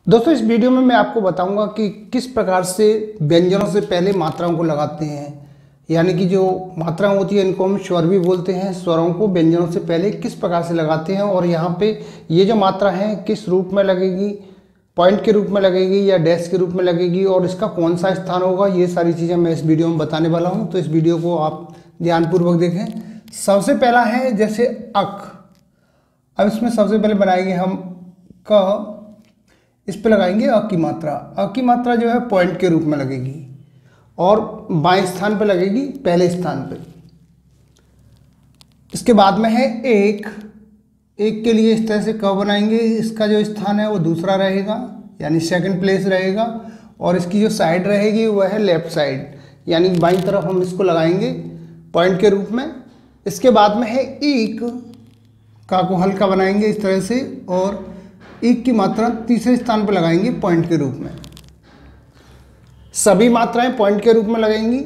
दोस्तों इस वीडियो में मैं आपको बताऊंगा कि किस प्रकार से व्यंजनों से पहले मात्राओं को लगाते हैं। यानी कि जो मात्राएं होती हैं इनको हम स्वर भी बोलते हैं। स्वरों को व्यंजनों से पहले किस प्रकार से लगाते हैं और यहाँ पे ये जो मात्रा है किस रूप में लगेगी, पॉइंट के रूप में लगेगी या डैश के रूप में लगेगी और इसका कौन सा स्थान होगा, ये सारी चीज़ें मैं इस वीडियो में बताने वाला हूँ। तो इस वीडियो को आप ध्यानपूर्वक देखें। सबसे पहला है जैसे अक। अब इसमें सबसे पहले बनाएंगे हम क। इस पे लगाएंगे अ की मात्रा। अ की मात्रा जो है पॉइंट के रूप में लगेगी और बाएं स्थान पे लगेगी, पहले स्थान पे। इसके बाद में है एक। एक के लिए इस तरह से क बनाएंगे। इसका जो स्थान है वो दूसरा रहेगा यानी सेकंड प्लेस रहेगा और इसकी जो साइड रहेगी वह है लेफ्ट साइड यानी बाईं तरफ हम इसको लगाएंगे पॉइंट के रूप में। इसके बाद में है ईक। का को हल्का बनाएंगे इस तरह से और एक की मात्रा तीसरे स्थान पर लगाएंगे पॉइंट के रूप में। सभी मात्राएं पॉइंट के रूप में लगेंगी।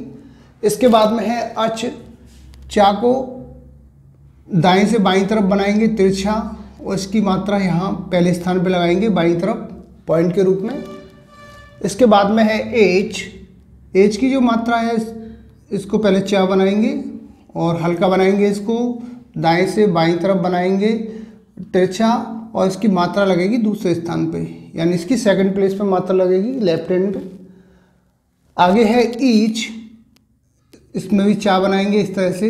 इसके बाद में है अच। चा को दाएं से बाईं तरफ बनाएंगे तिरछा और इसकी मात्रा यहाँ पहले स्थान पर लगाएंगे बाईं तरफ पॉइंट के रूप में। इसके बाद में है एच। एच की जो मात्रा है इसको पहले चा बनाएंगे और हल्का बनाएंगे, इसको दाएं से बाईं तरफ बनाएंगे तिरछा और इसकी मात्रा लगेगी दूसरे स्थान पे यानी इसकी सेकंड प्लेस पे मात्रा लगेगी लेफ्ट हैंड पे। आगे है ईच। इसमें भी चा बनाएंगे इस तरह से,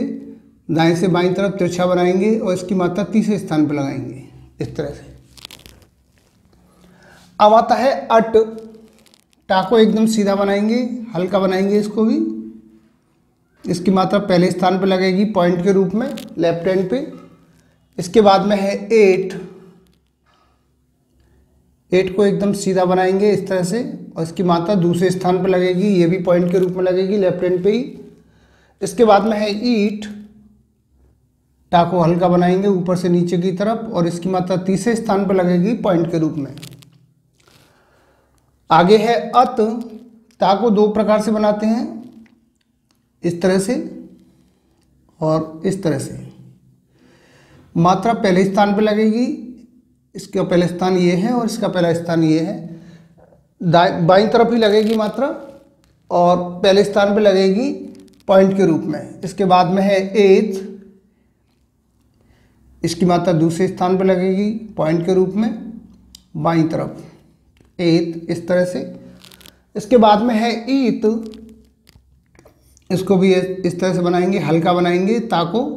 दाएं से बाईं तरफ तिरछा बनाएंगे और इसकी मात्रा तीसरे स्थान पे लगाएंगे इस तरह से। अब आता है अट। टा को एकदम सीधा बनाएंगे, हल्का बनाएंगे इसको भी। इसकी मात्रा पहले स्थान पे लगेगी पॉइंट के रूप में लेफ्ट हैंड पे। इसके बाद में है एट। एट को एकदम सीधा बनाएंगे इस तरह से और इसकी मात्रा दूसरे स्थान पर लगेगी, ये भी पॉइंट के रूप में लगेगी लेफ्ट हैंड पे ही। इसके बाद में है ईट। टा को हल्का बनाएंगे ऊपर से नीचे की तरफ और इसकी मात्रा तीसरे स्थान पर लगेगी पॉइंट के रूप में। आगे है अत। ता को दो प्रकार से बनाते हैं, इस तरह से और इस तरह से। मात्रा पहले स्थान पर लगेगी, इसका पहला स्थान ये है और इसका पहला स्थान ये है। बाईं तरफ ही लगेगी मात्रा और पहले स्थान पे लगेगी पॉइंट के रूप में। इसके बाद में है एथ। इसकी मात्रा दूसरे स्थान पे लगेगी पॉइंट के रूप में बाईं तरफ, एथ इस तरह से। इसके बाद में है ईत। इसको भी इस तरह से बनाएंगे, हल्का बनाएंगे ताको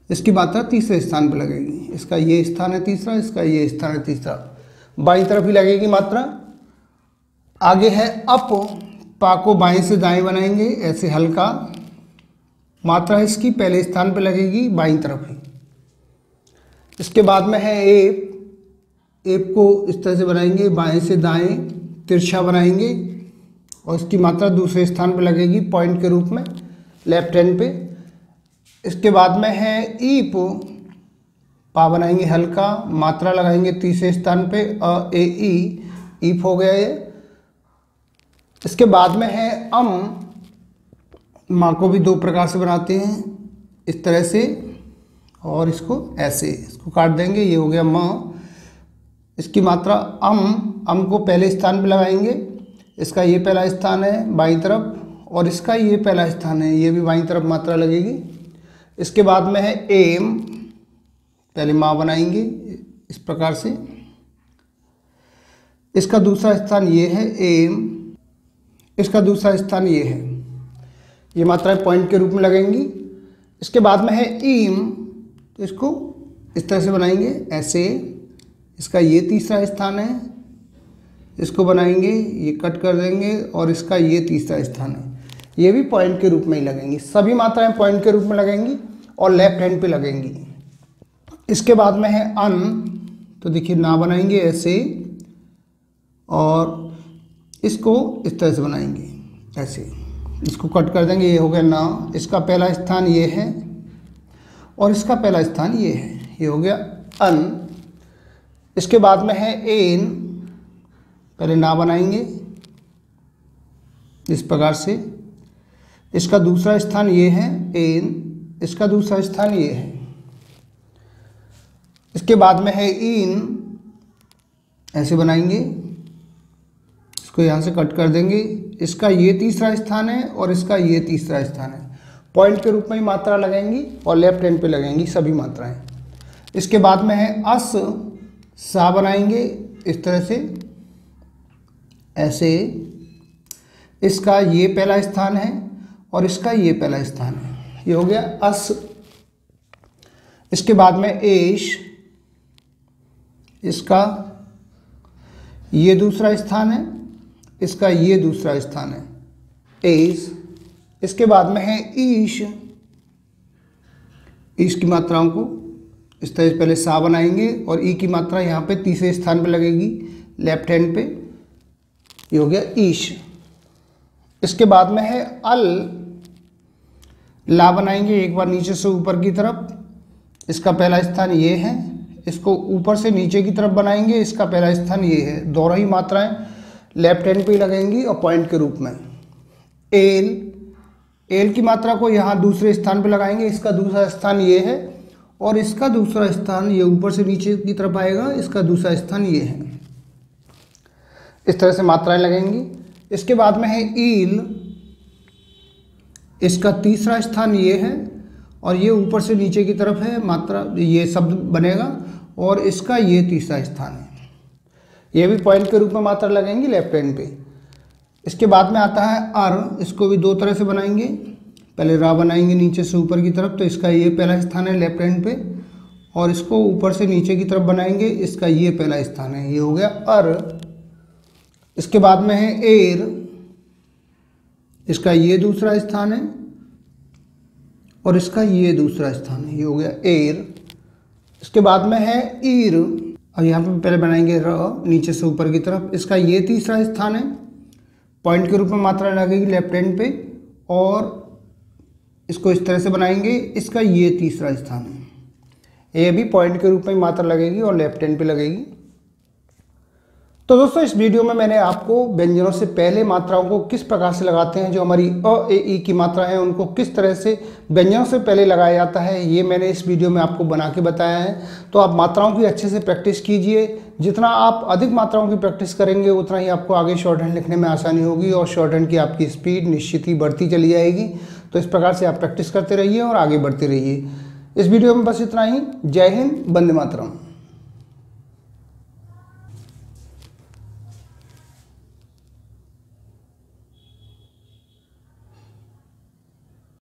इसकी मात्रा तीसरे स्थान पर लगेगी। इसका ये स्थान है तीसरा, इसका ये स्थान है तीसरा, बाईं तरफ ही लगेगी मात्रा। आगे है अप। पा को बाएं से दाएं बनाएंगे ऐसे हल्का, मात्रा इसकी पहले स्थान पर लगेगी बाईं तरफ ही। इसके बाद में है एप। एप को इस तरह से बनाएंगे बाएं से दाएं तिरछा बनाएंगे और इसकी मात्रा दूसरे स्थान पर लगेगी पॉइंट के रूप में लेफ्ट हैंड पे। इसके बाद में है ईप। पा बनाएंगे हल्का, मात्रा लगाएंगे तीसरे स्थान पे अ ए ई, ईप हो गया ये। इसके बाद में है अम। माँ को भी दो प्रकार से बनाते हैं, इस तरह से और इसको ऐसे, इसको काट देंगे, ये हो गया म। इसकी मात्रा अम को पहले स्थान पे लगाएंगे। इसका ये पहला स्थान है बाईं तरफ और इसका ये पहला स्थान है, ये भी बाईं तरफ मात्रा लगेगी। इसके बाद में है एम। पहले माँ बनाएंगे इस प्रकार से, इसका दूसरा स्थान ये है एम, इसका दूसरा स्थान ये है। ये मात्राएं पॉइंट के रूप में लगेंगी। इसके बाद में है ईम। तो इसको इस तरह से बनाएंगे ऐसे, इसका ये तीसरा स्थान है, इसको बनाएंगे, ये कट कर देंगे और इसका ये तीसरा स्थान है, ये भी पॉइंट के रूप में ही लगेंगी। सभी मात्राएं पॉइंट के रूप में लगेंगी और लेफ्ट हैंड पे लगेंगी। इसके बाद में है अन। तो देखिए ना बनाएंगे ऐसे और इसको इस तरह से बनाएंगे ऐसे, इसको कट कर देंगे, ये हो गया ना। इसका पहला स्थान ये है और इसका पहला स्थान ये है, ये हो गया अन। इसके बाद में है एन। पहले ना बनाएंगे इस प्रकार से, इसका दूसरा स्थान ये है एन, इसका दूसरा स्थान ये है। इसके बाद में है इन। ऐसे बनाएंगे, इसको यहाँ से कट कर देंगे। इसका ये तीसरा स्थान है और इसका ये तीसरा स्थान है। पॉइंट के रूप में ही मात्रा लगाएंगी और लेफ्ट हैंड पे लगेंगी सभी मात्राएं। इसके बाद में है अस सा बनाएंगे इस तरह से, ऐसे। इसका ये पहला स्थान है और इसका ये पहला स्थान है, ये हो गया अस। इसके बाद में एश, इसका ये दूसरा स्थान है, इसका ये दूसरा स्थान है, एस। इसके बाद में है ईश, ईश की मात्राओं को इस तरह से पहले सा बनाएंगे और ई की मात्रा यहाँ पे तीसरे स्थान पे लगेगी लेफ्ट हैंड पे, ये हो गया ईश। इसके बाद में है अल, ला बनाएंगे एक बार नीचे से ऊपर की तरफ, इसका पहला स्थान ये है, इसको ऊपर से नीचे की तरफ बनाएंगे, इसका पहला स्थान ये है। दोनों ही मात्राएं लेफ्ट हैंड पे लगेंगी और पॉइंट के रूप में। एल, एल की मात्रा को यहाँ दूसरे स्थान पे लगाएंगे, इसका दूसरा स्थान ये है और इसका दूसरा स्थान ये ऊपर से नीचे की तरफ आएगा, इसका दूसरा स्थान ये है। इस तरह से मात्राएं लगेंगी। इसके बाद में है ईल, इसका तीसरा स्थान ये है और ये ऊपर से नीचे की तरफ है मात्रा, ये शब्द बनेगा और इसका ये तीसरा स्थान है। ये भी पॉइंट के रूप में मात्रा लगेंगी लेफ्ट हैंड पे। इसके बाद में आता है अर, इसको भी दो तरह से बनाएंगे। पहले रा बनाएंगे नीचे से ऊपर की तरफ, तो इसका ये पहला स्थान है लेफ्ट हैंड पे, और इसको ऊपर से नीचे की तरफ बनाएंगे, इसका ये पहला स्थान है, ये हो गया अर। इसके बाद में है एर, इसका ये दूसरा स्थान है और इसका ये दूसरा स्थान है, ये हो गया एर। इसके बाद में है ईर, और यहाँ पे पहले बनाएंगे र नीचे से ऊपर की तरफ, इसका ये तीसरा स्थान है, पॉइंट के रूप में मात्रा लगेगी लेफ्ट हैंड पे, और इसको इस तरह से बनाएंगे, इसका ये तीसरा स्थान है। ये भी पॉइंट के रूप में मात्रा लगेगी और लेफ्ट हैंड पे लगेगी। तो दोस्तों इस वीडियो में मैंने आपको व्यंजनों से पहले मात्राओं को किस प्रकार से लगाते हैं, जो हमारी अ ए ई की मात्रा है उनको किस तरह से व्यंजनों से पहले लगाया जाता है, ये मैंने इस वीडियो में आपको बना के बताया है। तो आप मात्राओं की अच्छे से प्रैक्टिस कीजिए। जितना आप अधिक मात्राओं की प्रैक्टिस करेंगे उतना ही आपको आगे शॉर्ट हैंड लिखने में आसानी होगी और शॉर्ट हैंड की आपकी स्पीड निश्चित ही बढ़ती चली जाएगी। तो इस प्रकार से आप प्रैक्टिस करते रहिए और आगे बढ़ते रहिए। इस वीडियो में बस इतना ही। जय हिंद, वंदे मातरम।